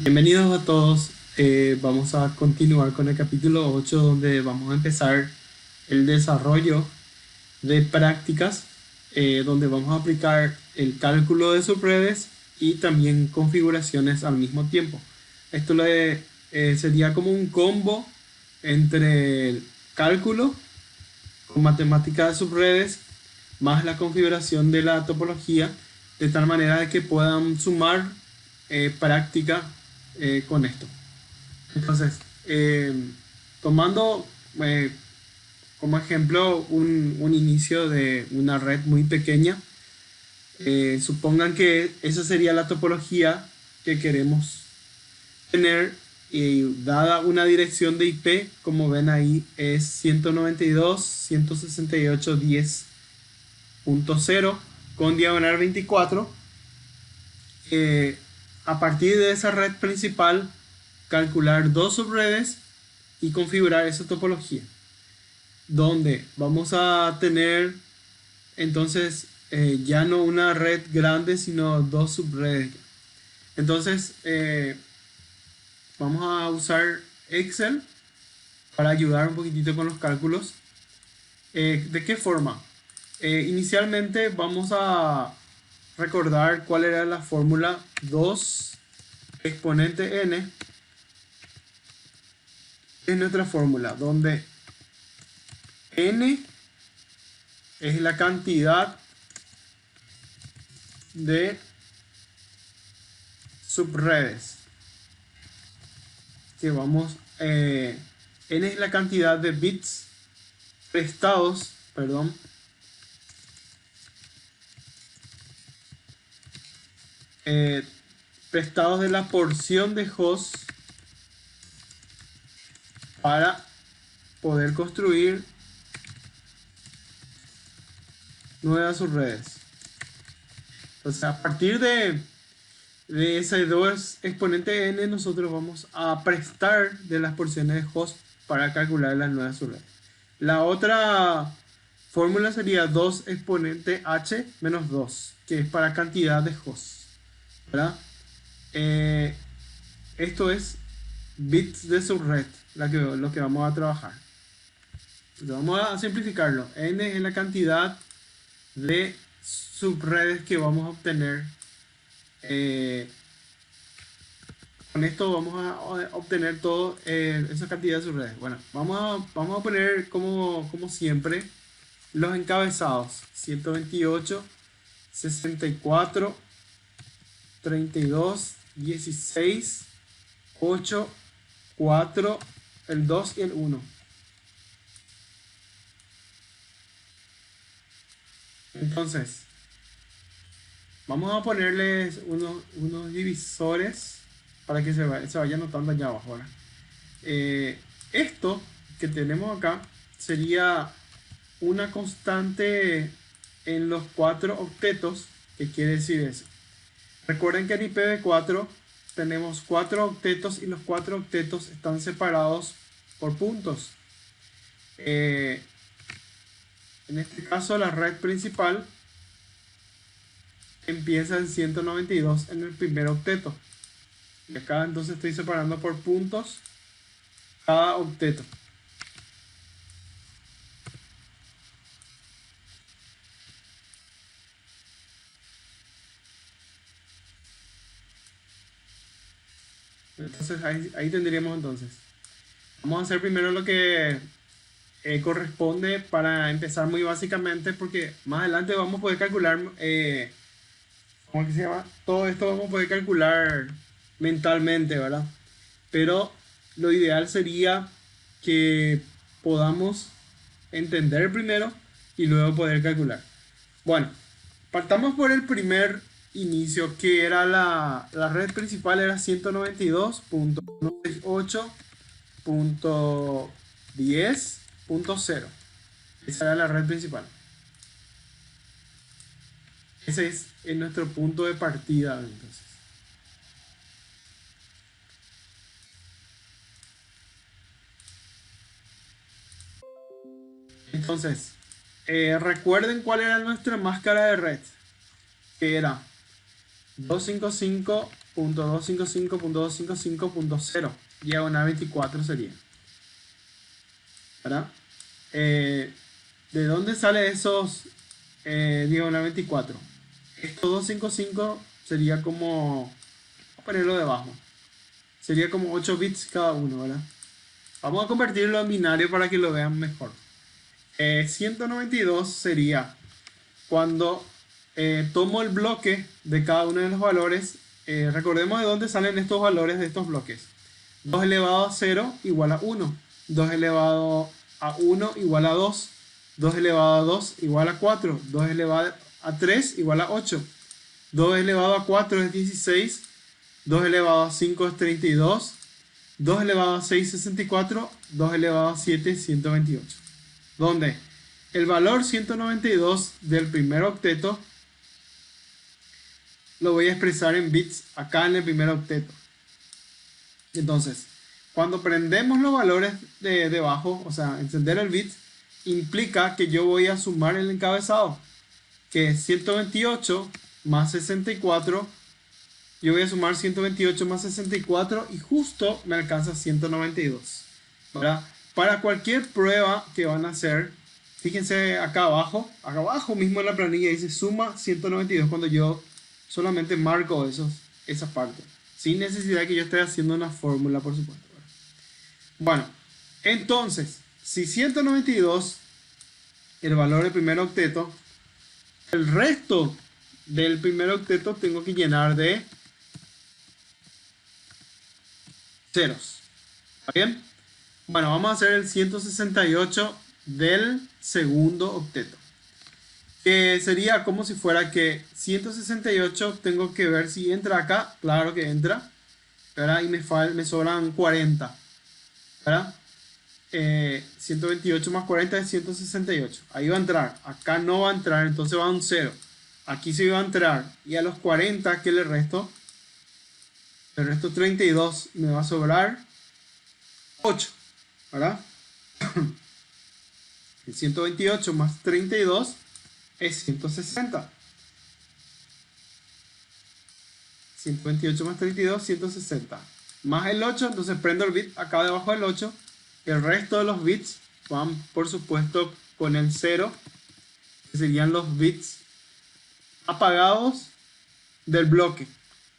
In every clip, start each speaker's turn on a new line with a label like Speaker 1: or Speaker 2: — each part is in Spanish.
Speaker 1: Bienvenidos a todos. Vamos a continuar con el capítulo 8 donde vamos a empezar el desarrollo de prácticas donde vamos a aplicar el cálculo de subredes y también configuraciones al mismo tiempo. Sería como un combo entre el cálculo con matemática de subredes más la configuración de la topología de tal manera de que puedan sumar práctica con esto. Entonces, tomando eh, como ejemplo un inicio de una red muy pequeña, supongan que esa sería la topología que queremos tener y dada una dirección de IP, como ven ahí, es 192.168.10.0 con diagonal 24. eh, a partir de esa red principal, calcular dos subredes y configurar esa topología, donde vamos a tener entonces ya no una red grande, sino dos subredes. Entonces, vamos a usar Excel para ayudar un poquitito con los cálculos. ¿De qué forma? Inicialmente vamos a recordar cuál era la fórmula 2 exponente n. Es nuestra fórmula donde n es la cantidad de subredes que vamos, n es la cantidad de bits prestados, perdón, eh, prestados de la porción de host para poder construir nuevas subredes. Entonces, a partir de ese 2 exponente n, nosotros vamos a prestar de las porciones de host para calcular las nuevas subredes. La otra fórmula sería 2 exponente h menos 2, que es para cantidad de hosts, ¿verdad? Eh, Esto es bits de subred, lo que vamos a trabajar. Entonces vamos a simplificarlo. N es la cantidad de subredes que vamos a obtener. Eh, con esto vamos a obtener toda esa cantidad de subredes. Bueno, vamos a poner como siempre los encabezados. 128, 64, 32, 16, 8, 4, el 2 y el 1. Entonces, vamos a ponerles unos divisores para que se vaya notando allá abajo. ¿Verdad? Esto que tenemos acá sería una constante en los cuatro octetos. ¿Qué quiere decir eso? Recuerden que en IPv4 tenemos cuatro octetos y los cuatro octetos están separados por puntos. En este caso, la red principal empieza en 192 en el primer octeto. Y acá entonces estoy separando por puntos cada octeto. Entonces ahí tendríamos entonces. Vamos a hacer primero lo que corresponde para empezar muy básicamente, porque más adelante vamos a poder calcular, ¿cómo que se llama? Todo esto vamos a poder calcular mentalmente, ¿verdad? Pero lo ideal sería que podamos entender primero y luego poder calcular. Bueno, partamos por el primer inicio, que era la red principal, era 192.168.10.0. Esa era la red principal. Ese es nuestro punto de partida. Entonces, recuerden cuál era nuestra máscara de red, que era .255.255.0 diagonal 24 sería, ¿verdad? ¿De dónde sale esos diagonal 24? Esto 255 sería como, vamos a ponerlo debajo, sería como 8 bits cada uno, ¿verdad? Vamos a convertirlo en binario para que lo vean mejor. 192 sería cuando tomo el bloque de cada uno de los valores. Recordemos de dónde salen estos valores de estos bloques. 2 elevado a 0 igual a 1. 2 elevado a 1 igual a 2. 2 elevado a 2 igual a 4. 2 elevado a 3 igual a 8. 2 elevado a 4 es 16. 2 elevado a 5 es 32. 2 elevado a 6 es 64. 2 elevado a 7 es 128. Donde el valor 192 del primer octeto lo voy a expresar en bits acá en el primer octeto. Entonces, cuando prendemos los valores de debajo, o sea, encender el bit, implica que yo voy a sumar el encabezado, que es 128 más 64. Yo voy a sumar 128 más 64 y justo me alcanza 192, ¿verdad? Para cualquier prueba que van a hacer, fíjense acá abajo mismo en la planilla dice suma 192 cuando yo solamente marco esa parte, sin necesidad que yo esté haciendo una fórmula, por supuesto. Bueno, entonces, si 192, el valor del primer octeto, el resto del primer octeto tengo que llenar de ceros. ¿Está bien? Bueno, vamos a hacer el 168 del segundo octeto. Que sería como si fuera que 168 tengo que ver si entra acá. Claro que entra, ¿verdad? Y me sobran 40, ¿verdad? 128 más 40 es 168. Ahí va a entrar. Acá no va a entrar, entonces va a un 0. Aquí sí va a entrar. Y a los 40, ¿qué le resto? Le resto 32. Me va a sobrar 8, ¿verdad? El 128 más 32 es 160. 128 más 32, 160. Más el 8, entonces prendo el bit acá debajo del 8. El resto de los bits van, por supuesto, con el 0, que serían los bits apagados del bloque.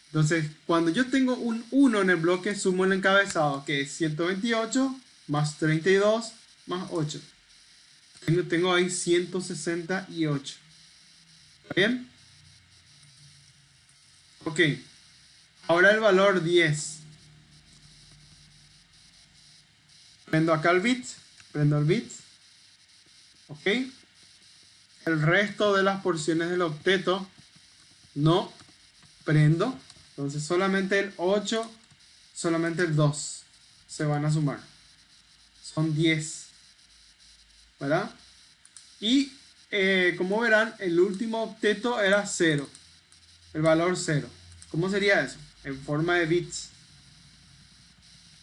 Speaker 1: Entonces, cuando yo tengo un 1 en el bloque, sumo el encabezado, que es 128 más 32 más 8. Tengo ahí 168. ¿Bien? Ok. Ahora el valor 10. Prendo acá el bit. Prendo el bit. Ok. El resto de las porciones del octeto no prendo. Entonces solamente el 8, solamente el 2 se van a sumar. Son 10. ¿Verdad? Y como verán, el último octeto era 0. El valor 0. ¿Cómo sería eso? En forma de bits.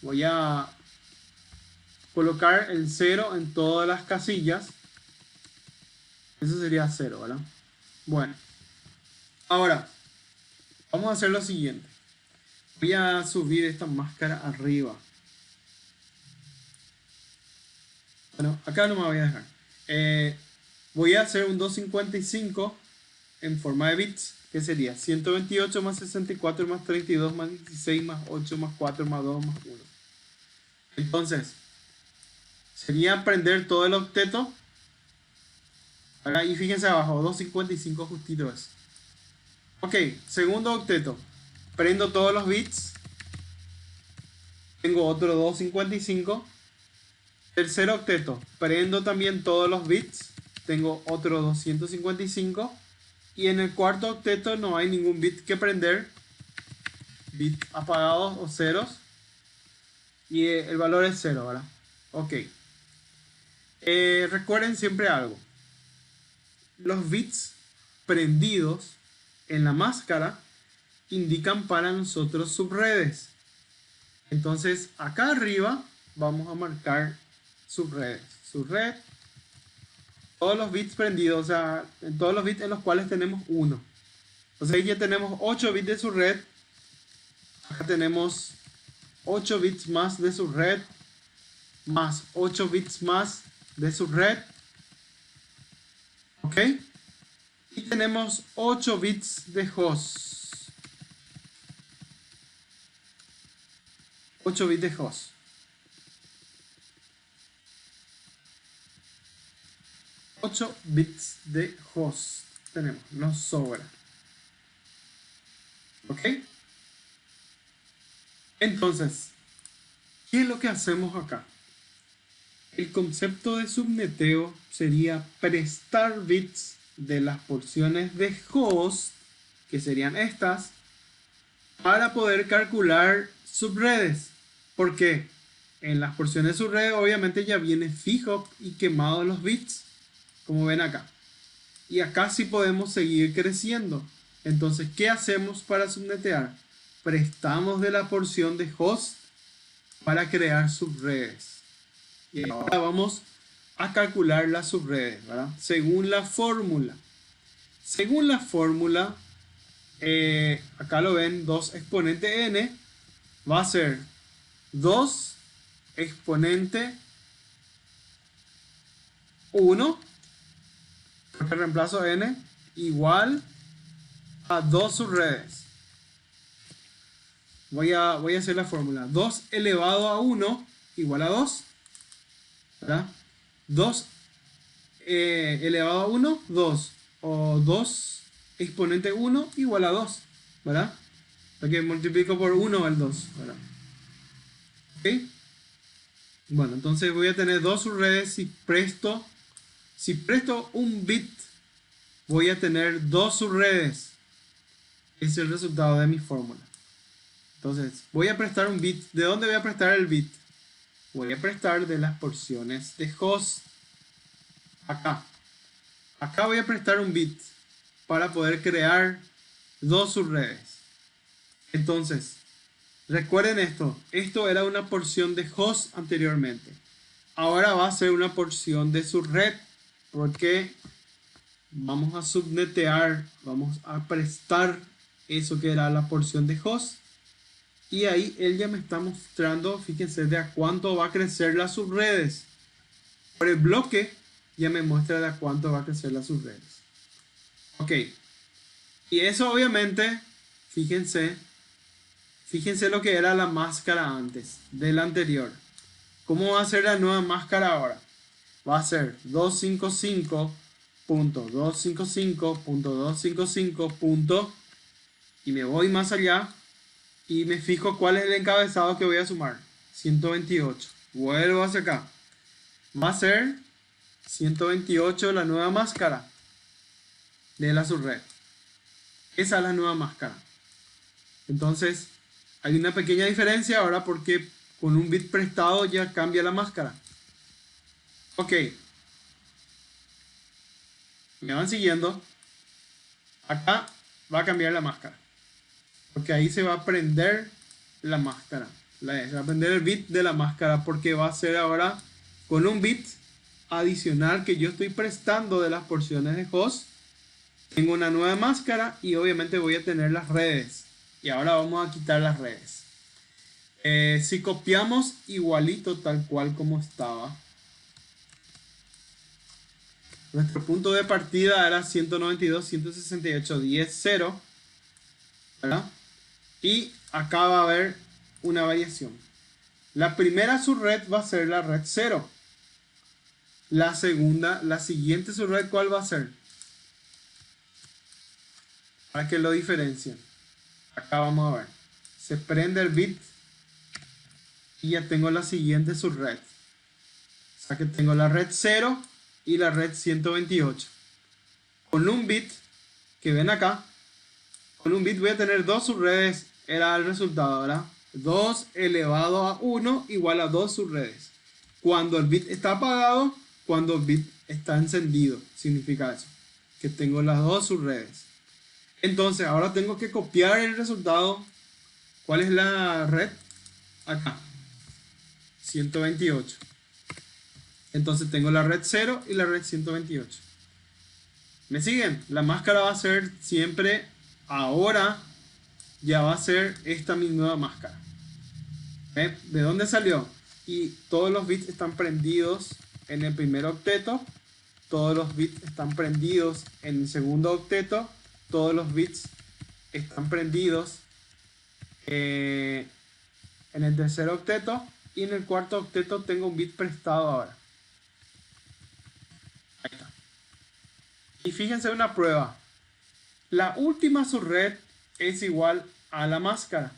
Speaker 1: Voy a colocar el 0 en todas las casillas. Eso sería 0, ¿verdad? Bueno. Ahora, vamos a hacer lo siguiente. Voy a subir esta máscara arriba. Bueno, acá no me voy a dejar. Voy a hacer un 255 en forma de bits, que sería 128 más 64 más 32 más 16 más 8 más 4 más 2 más 1. Entonces, sería prender todo el octeto. Y fíjense abajo, 255 justito es. Ok, segundo octeto. Prendo todos los bits. Tengo otro 255. Tercer octeto, prendo también todos los bits, tengo otro 255. Y en el cuarto octeto no hay ningún bit que prender, bit apagados o ceros. Y el valor es 0, ¿verdad? Ok. Recuerden siempre algo. Los bits prendidos en la máscara indican para nosotros subredes. Entonces acá arriba vamos a marcar subredes. Subred, todos los bits prendidos, o sea, todos los bits en los cuales tenemos 1. Entonces ahí ya tenemos 8 bits de subred. Acá tenemos 8 bits más de subred, más 8 bits más de subred. ¿Ok? Y tenemos 8 bits de host. 8 bits de host. 8 bits de host tenemos, nos sobra. ¿Ok? Entonces, ¿qué es lo que hacemos acá? El concepto de subneteo sería prestar bits de las porciones de host, que serían estas, para poder calcular subredes. Porque en las porciones de subredes obviamente ya viene fijo y quemado los bits, como ven acá. Y acá sí podemos seguir creciendo. Entonces, ¿qué hacemos para subnetear? Prestamos de la porción de host para crear subredes. Y ahora vamos a calcular las subredes, ¿verdad? Según la fórmula. Según la fórmula, acá lo ven, 2 exponente n va a ser 2 exponente 1, porque reemplazo n, igual a 2 subredes. Voy a hacer la fórmula. 2 elevado a 1 igual a 2. ¿Verdad? 2 elevado a 1, 2. O 2 exponente 1 igual a 2. ¿Verdad? Porque multiplico por 1 el 2. ¿Verdad? ¿Ok? Bueno, entonces voy a tener 2 subredes. Si presto un bit, voy a tener 2 subredes. Es el resultado de mi fórmula. Entonces, voy a prestar un bit. ¿De dónde voy a prestar el bit? Voy a prestar de las porciones de host. Acá. Acá voy a prestar un bit para poder crear 2 subredes. Entonces, recuerden esto. Esto era una porción de host anteriormente. Ahora va a ser una porción de subred, porque vamos a subnetear, vamos a prestar eso que era la porción de host. Y ahí él ya me está mostrando, fíjense, de a cuánto va a crecer las subredes. Por el bloque ya me muestra de a cuánto va a crecer las subredes. Ok. Y eso obviamente, fíjense lo que era la máscara antes, del anterior. ¿Cómo va a ser la nueva máscara ahora? Va a ser 255.255.255. Y me voy más allá y me fijo cuál es el encabezado que voy a sumar. 128. Vuelvo hacia acá. Va a ser 128 la nueva máscara de la subred. Esa es la nueva máscara. Entonces, hay una pequeña diferencia ahora porque con un bit prestado ya cambia la máscara. Ok. Me van siguiendo. Acá va a cambiar la máscara. Porque ahí se va a prender la máscara. Se va a prender el bit de la máscara porque va a ser ahora con un bit adicional que yo estoy prestando de las porciones de host. Tengo una nueva máscara y obviamente voy a tener las redes. Y ahora vamos a quitar las redes. Si copiamos igualito tal cual como estaba, nuestro punto de partida era 192.168.10.0, ¿verdad? Y acá va a haber una variación. La primera subred va a ser la red 0. La segunda, la siguiente subred, ¿cuál va a ser? Para que lo diferencien. Acá vamos a ver. Se prende el bit y ya tengo la siguiente subred. O sea que tengo la red 0 y la red 128. Con un bit que ven acá, con un bit voy a tener 2 subredes. Era el resultado, ¿verdad? 2 elevado a 1 igual a 2 subredes. Cuando el bit está apagado, cuando el bit está encendido, significa eso, que tengo las 2 subredes. Entonces ahora tengo que copiar el resultado. ¿Cuál es la red? Acá, 128. Entonces tengo la red 0 y la red 128. ¿Me siguen? La máscara va a ser siempre ahora ya va a ser esta mi nueva máscara. ¿De dónde salió? Y todos los bits están prendidos en el primer octeto, todos los bits están prendidos en el segundo octeto, todos los bits están prendidos en el tercer octeto, y en el cuarto octeto tengo un bit prestado ahora. Ahí está. Y fíjense una prueba. La última subred es igual a la máscara.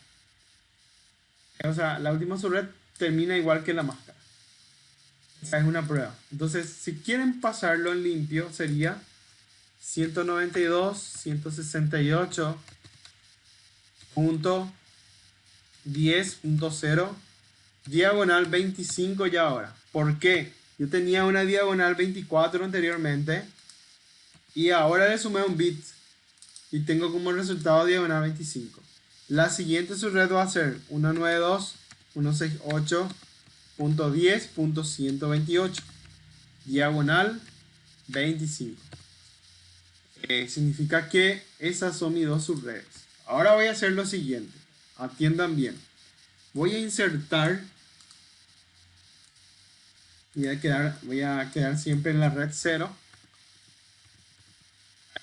Speaker 1: O sea, la última subred termina igual que la máscara. Esa es una prueba. Entonces, si quieren pasarlo en limpio, sería 192.168.10.0 diagonal 25 ya ahora. ¿Por qué? Yo tenía una diagonal 24 anteriormente y ahora le sumé un bit y tengo como resultado diagonal 25. La siguiente subred va a ser 192.168.10.128 diagonal 25. Significa que esas son mis dos subredes. Ahora voy a hacer lo siguiente. Atiendan bien. Voy a insertar. Voy a quedar siempre en la red 0.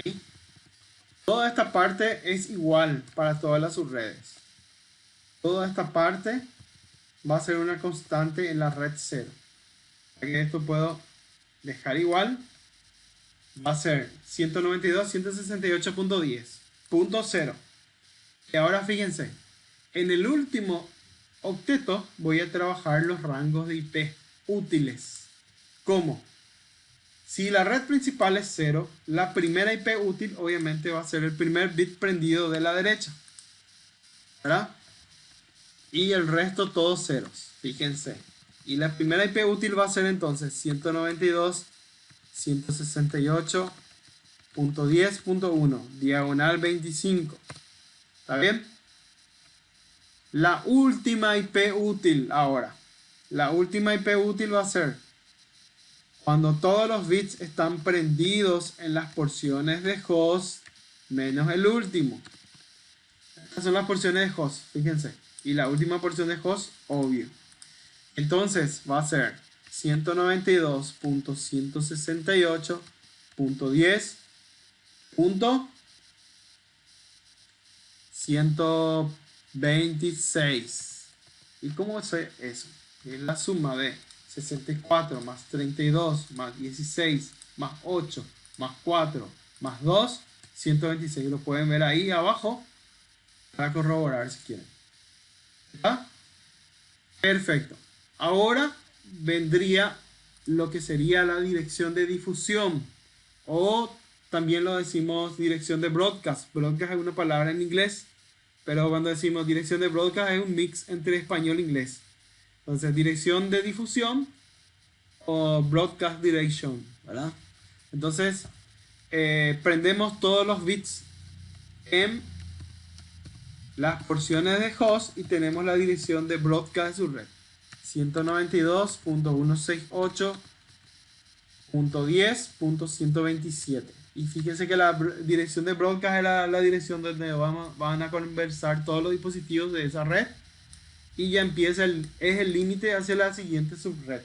Speaker 1: Ahí. Toda esta parte es igual para todas las subredes. Toda esta parte va a ser una constante en la red 0. Aquí esto puedo dejar igual. Va a ser 192.168.10.0. Y ahora fíjense, en el último octeto voy a trabajar los rangos de IP útiles. ¿Cómo? Si la red principal es 0, la primera IP útil obviamente va a ser el primer bit prendido de la derecha, ¿verdad? Y el resto todos ceros, fíjense. Y la primera IP útil va a ser entonces 192.168.10.1 diagonal 25. ¿Está bien? La última IP útil ahora. La última IP útil va a ser cuando todos los bits están prendidos en las porciones de host menos el último. Estas son las porciones de host, fíjense. Y la última porción de host, obvio. Entonces va a ser 192.168.10.126. ¿Y cómo es eso? Es la suma de 64 más 32 más 16 más 8 más 4 más 2, 126. Lo pueden ver ahí abajo para corroborar si quieren. ¿Está? Perfecto. Ahora vendría lo que sería la dirección de difusión, o también lo decimos dirección de broadcast. Broadcast es una palabra en inglés, pero cuando decimos dirección de broadcast es un mix entre español e inglés. Entonces, dirección de difusión o broadcast direction, ¿verdad? Entonces, prendemos todos los bits en las porciones de host y tenemos la dirección de broadcast de su red. 192.168.10.127. Y fíjense que la dirección de broadcast es la dirección donde van a conversar todos los dispositivos de esa red. Y ya empieza es el límite hacia la siguiente subred.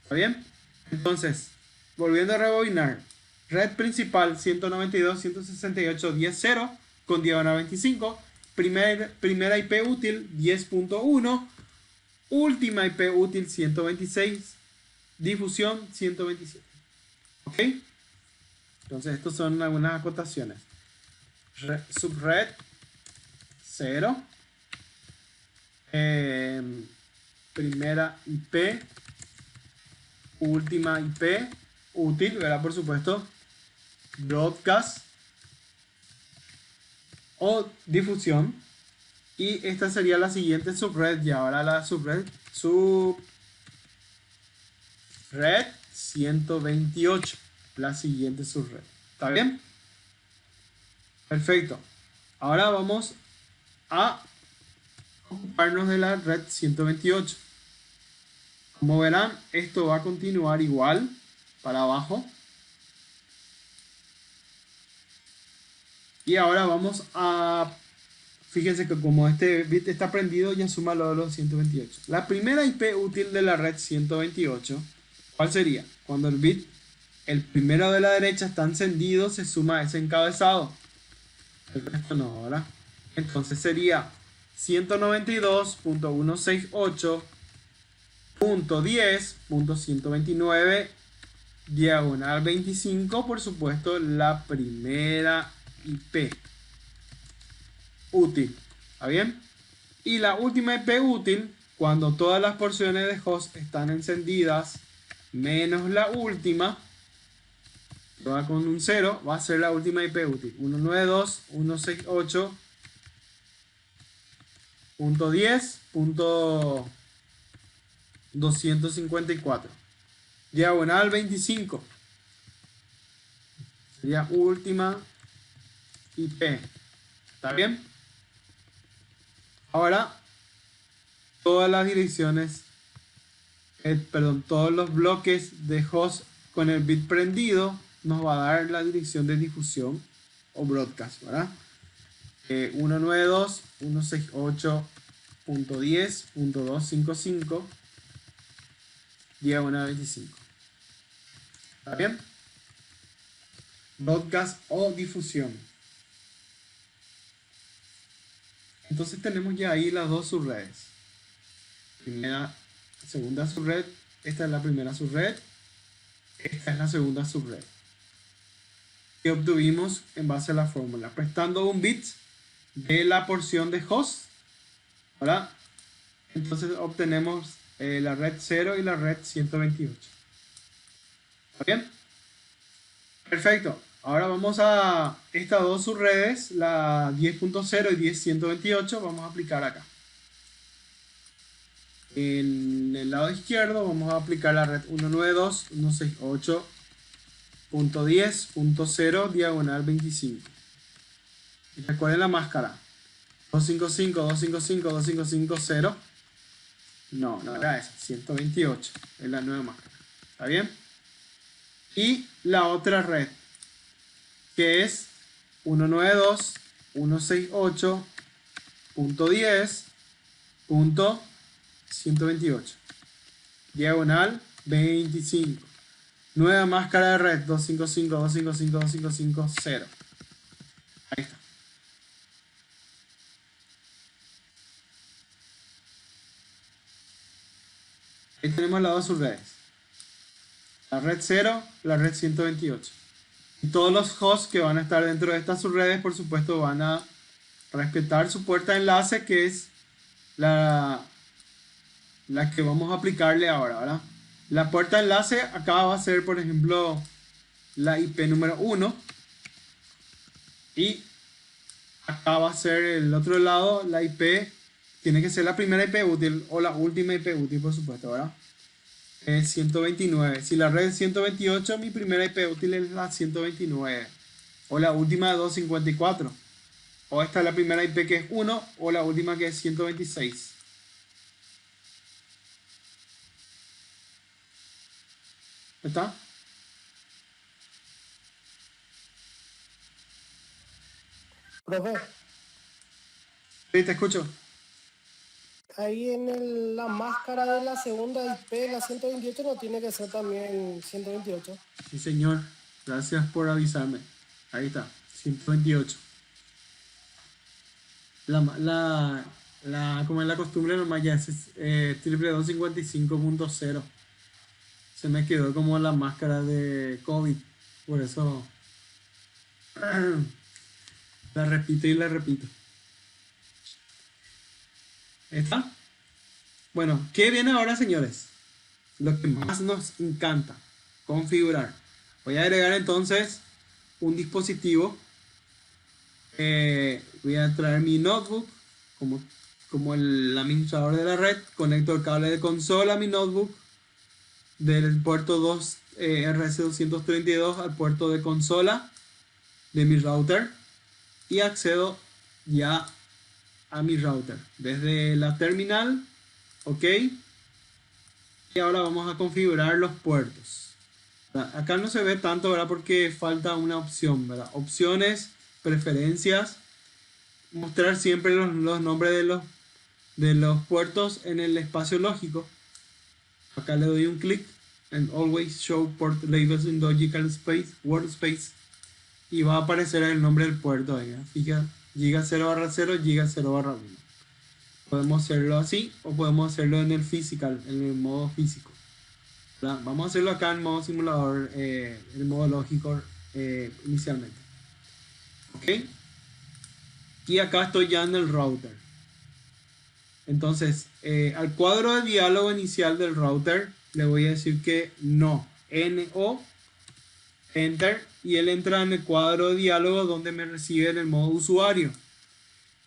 Speaker 1: ¿Está bien? Entonces, volviendo a rebobinar. Red principal 192.168.10.0 con diagonal 25. Primera IP útil 10.1. Última IP útil 126. Difusión 127. ¿Ok? Entonces, estas son algunas acotaciones. Subred 0. Primera IP. Última IP útil, ¿verdad? Por supuesto. Broadcast o difusión. Y esta sería la siguiente subred. Y ahora la subred 128. La siguiente subred. ¿Está bien? Perfecto. Ahora vamos a ocuparnos de la red 128. Como verán, esto va a continuar igual para abajo. Y ahora vamos a fíjense que como este bit está prendido, ya suma lo de los 128. La primera IP útil de la red 128, ¿cuál sería? Cuando el bit, el primero de la derecha, está encendido, se suma ese encabezado. El resto no, ¿verdad? Entonces sería 192.168.10.129 diagonal 25, por supuesto, la primera IP útil. ¿Está bien? Y la última IP útil, cuando todas las porciones de host están encendidas, menos la última, va con un 0, va a ser la última IP útil. 192.168.10.254. Diagonal 25. Sería última IP. ¿Está bien? Ahora, todas las direcciones, todos los bloques de host con el bit prendido nos va a dar la dirección de difusión o broadcast, ¿verdad? 192.168.10.255 diagonal 25. ¿Está bien? Broadcast o difusión. Entonces tenemos ya ahí las dos subredes. Primera, segunda subred. Esta es la primera subred. Esta es la segunda subred. Que obtuvimos en base a la fórmula. Prestando un bit de la porción de host, ¿verdad? Entonces obtenemos la red 0 y la red 128. ¿Está bien? Perfecto. Ahora vamos a estas dos subredes, la 10.0 y 10.128, vamos a aplicar acá. En el lado izquierdo vamos a aplicar la red 192.168.10.0 diagonal 25. Y recuerden la máscara. 255, 255, 2550. No era esa. 128 es la nueva máscara. ¿Está bien? Y la otra red, que es 192.168.10.128 diagonal 25. Nueva máscara de red 255, 255, 2550. Ahí está. Ahí tenemos las dos subredes. La red 0, la red 128. Y todos los hosts que van a estar dentro de estas subredes, por supuesto, van a respetar su puerta de enlace, que es la que vamos a aplicarle ahora, ¿verdad? La puerta de enlace acá va a ser, por ejemplo, la IP número 1. Y acá va a ser el otro lado, la IP, tiene que ser la primera IP útil o la última IP útil, por supuesto, ¿verdad? Es 129. Si la red es 128, mi primera IP útil es la 129. O la última de 254. O esta es la primera IP que es 1 o la última que es 126. ¿Está?
Speaker 2: Profe,
Speaker 1: Sí, te escucho.
Speaker 2: ahí en la máscara de la segunda IP, la 128, no tiene que ser también 128.
Speaker 1: Sí, señor. Gracias por avisarme. Ahí está. 128. Como es la costumbre, nomás ya es triple 255.0. Se me quedó como la máscara de COVID. Por eso la repito y la repito. ¿Está? Bueno, ¿qué viene ahora, señores? Lo que más nos encanta, configurar. Voy a agregar entonces un dispositivo. Voy a traer mi notebook como el administrador de la red. Conecto el cable de consola a mi notebook del puerto 2 RS232 al puerto de consola de mi router y accedo ya a mi router desde la terminal. Ok, y ahora vamos a configurar los puertos. Acá no se ve tanto, ¿verdad? Porque falta una opción, ¿verdad? Opciones, preferencias. mostrar siempre los nombres de los puertos en el espacio lógico. Acá le doy un clic en Always Show Port Labels in Logical Space, Workspace, y va a aparecer el nombre del puerto ahí. Fija, giga 0/0, giga 0/1. Podemos hacerlo así o podemos hacerlo en el physical, en el modo físico. ¿Verdad? Vamos a hacerlo acá en modo simulador, en modo lógico inicialmente. ¿Ok? Y acá estoy ya en el router. Entonces, al cuadro de diálogo inicial del router le voy a decir que no. No, enter, y él entra en el cuadro de diálogo donde me recibe en el modo usuario.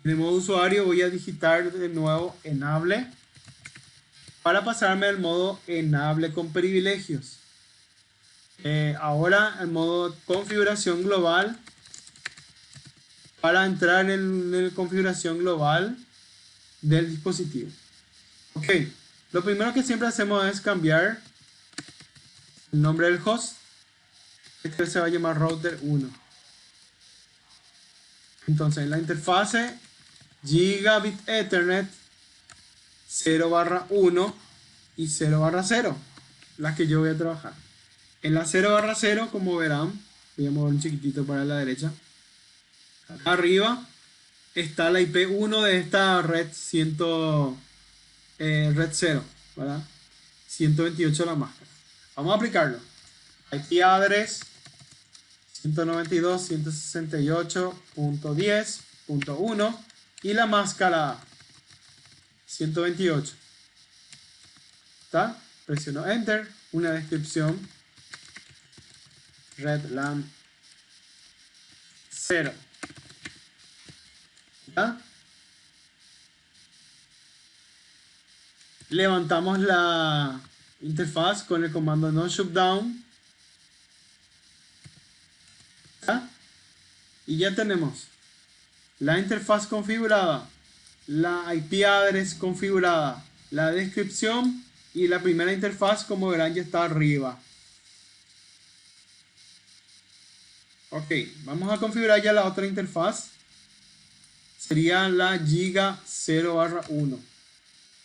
Speaker 1: En el modo usuario voy a digitar de nuevo enable para pasarme al modo enable con privilegios. Ahora el modo configuración global, para entrar en la configuración global del dispositivo. Ok, lo primero que siempre hacemos es cambiar el nombre del host. Este se va a llamar router 1. Entonces, la interfase Gigabit Ethernet 0/1 y 0/0, las que yo voy a trabajar. En la 0/0, como verán, voy a mover un chiquitito para la derecha. Acá arriba está la IP1 de esta red red 0, ¿verdad? 128 la máscara. Vamos a aplicarlo. IP address 192.168.10.1 y la máscara 128. ¿Está? Presiono Enter. Una descripción. Redlam 0. ¿Está? Levantamos la interfaz con el comando no shutdown. ¿Está? Y ya tenemos la interfaz configurada, la IP address configurada, la descripción y la primera interfaz, como verán, ya está arriba. Ok, vamos a configurar ya la otra interfaz. Sería la Giga 0/1.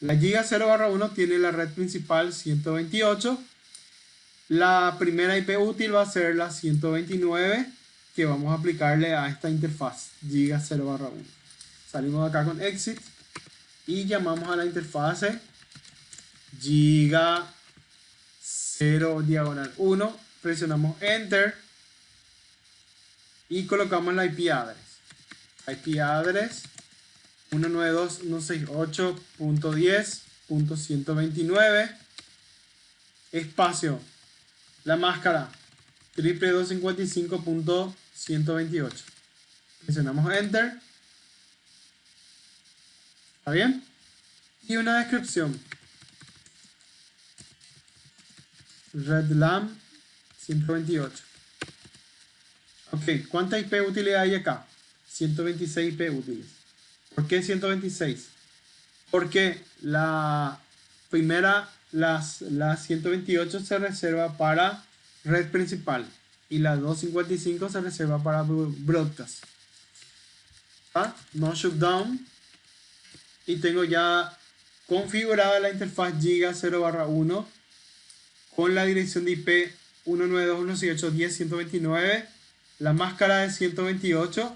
Speaker 1: La Giga 0/1 tiene la red principal 128. La primera IP útil va a ser la 129, que vamos a aplicarle a esta interfaz Giga 0/1. Salimos de acá con Exit y llamamos a la interfase Giga 0/1. Presionamos Enter y colocamos la IP address. IP address 192.168.10.129 espacio la máscara 255.128. Presionamos Enter. ¿Está bien? Y una descripción. Redlam 128. Ok, ¿cuántas IP útiles hay acá? 126 IP útiles. ¿Por qué 126? Porque la primera, la 128 se reserva para red principal y la 255 se reserva para broadcast. ¿Ah? No shutdown. Y tengo ya configurada la interfaz Giga 0/1 con la dirección de IP 192.168.10.129, la máscara de 128,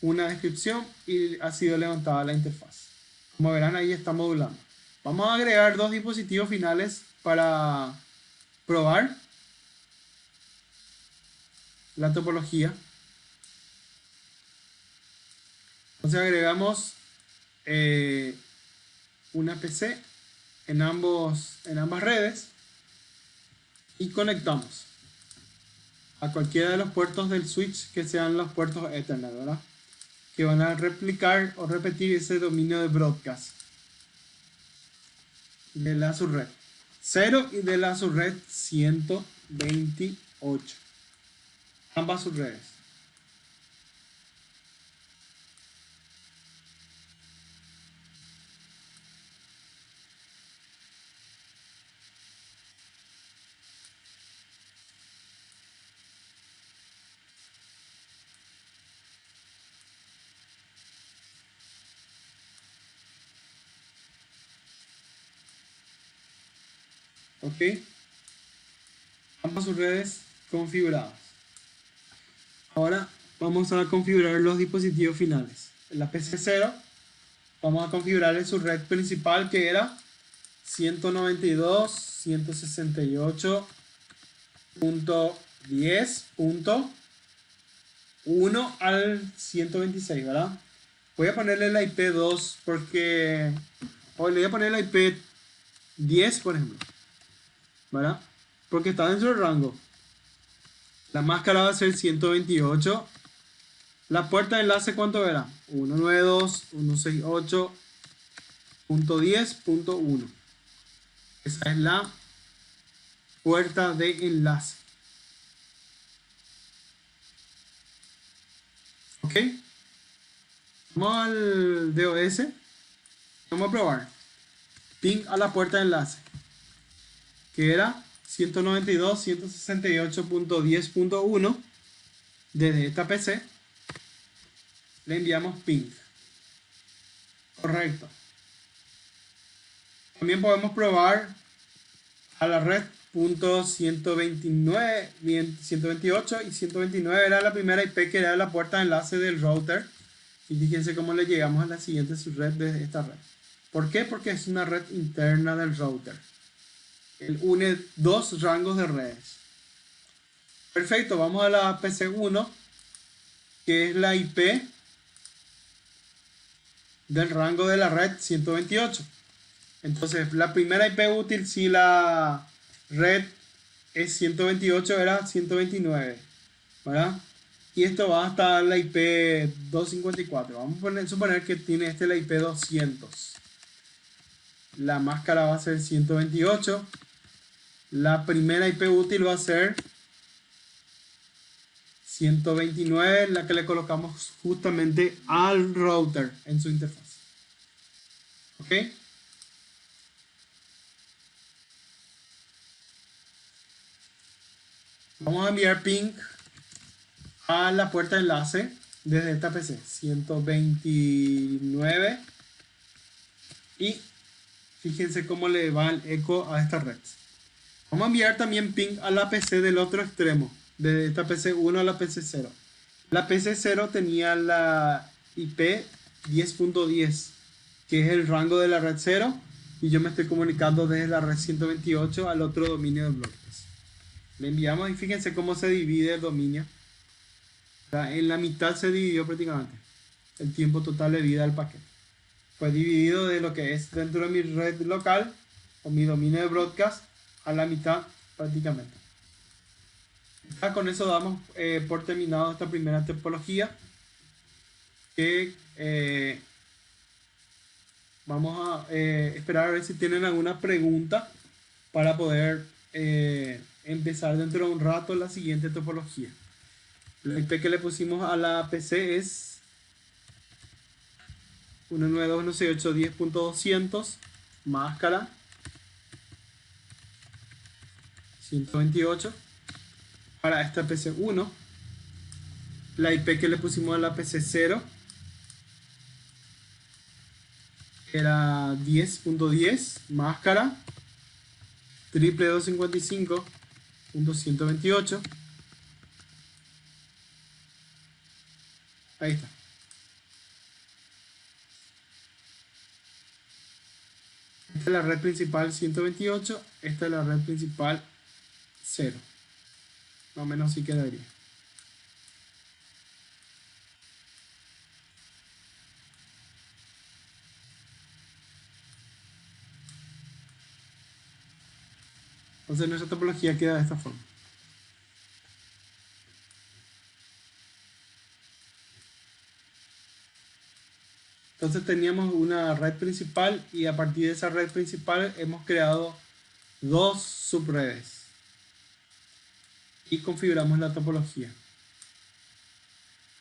Speaker 1: una descripción y ha sido levantada la interfaz. Como verán, ahí está modulando. Vamos a agregar dos dispositivos finales para probar la topología. Entonces agregamos una PC en ambas redes y conectamos a cualquiera de los puertos del switch que sean los puertos Ethernet, ¿verdad? Que van a replicar o repetir ese dominio de broadcast de la subred 0 y de la subred 128, ambas subredes. ¿Ok? Ambas subredes configuradas. Ahora vamos a configurar los dispositivos finales. En la PC0 vamos a configurar su red principal, que era 192.168.10.1 al 126, ¿verdad? Voy a ponerle la IP2 porque... O le voy a poner la IP 10, por ejemplo, ¿verdad? Porque está dentro del rango. La máscara va a ser 128. La puerta de enlace, ¿cuánto era? 192.168.10.1. Esa es la puerta de enlace. ¿Ok? Vamos al DOS. Vamos a probar. Ping a la puerta de enlace, que era 192.168.10.1. Desde esta PC le enviamos ping. Correcto. También podemos probar a la red .129, 128 y 129 era la primera IP que era la puerta de enlace del router. Y fíjense cómo le llegamos a la siguiente subred de esta red. ¿Por qué? Porque es una red interna del router. Él une dos rangos de redes. Perfecto, vamos a la PC1, que es la IP del rango de la red 128. Entonces, la primera IP útil, si la red es 128, era 129, ¿verdad? Y esto va hasta la IP 254. Vamos a suponer que tiene la IP 200. La máscara va a ser 128. La primera IP útil va a ser 129, la que le colocamos justamente al router en su interfaz. ¿Ok? Vamos a enviar ping a la puerta de enlace desde esta PC 129 y fíjense cómo le va el eco a esta red. Vamos a enviar también ping a la PC del otro extremo, desde esta PC1 a la PC0. La PC0 tenía la IP 10.10, que es el rango de la red 0, y yo me estoy comunicando desde la red 128 al otro dominio de bloques. Le enviamos y fíjense cómo se divide el dominio. O sea, en la mitad se dividió prácticamente el tiempo total de vida del paquete. Fue dividido de lo que es dentro de mi red local o mi dominio de broadcast a la mitad prácticamente. Ya con eso damos por terminado esta primera topología, que vamos a esperar a ver si tienen alguna pregunta para poder empezar dentro de un rato la siguiente topología. La IP que le pusimos a la PC es 192.168.10.200, máscara 128. Para esta PC1, la IP que le pusimos a la PC0 era 10.10, máscara 255.128. Ahí está. Esta es la red principal 128, esta es la red principal 0. Más o menos así quedaría. Entonces nuestra topología queda de esta forma. Entonces teníamos una red principal y a partir de esa red principal hemos creado dos subredes y configuramos la topología.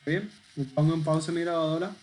Speaker 1: Bien, me pongo en pausa mi grabadora.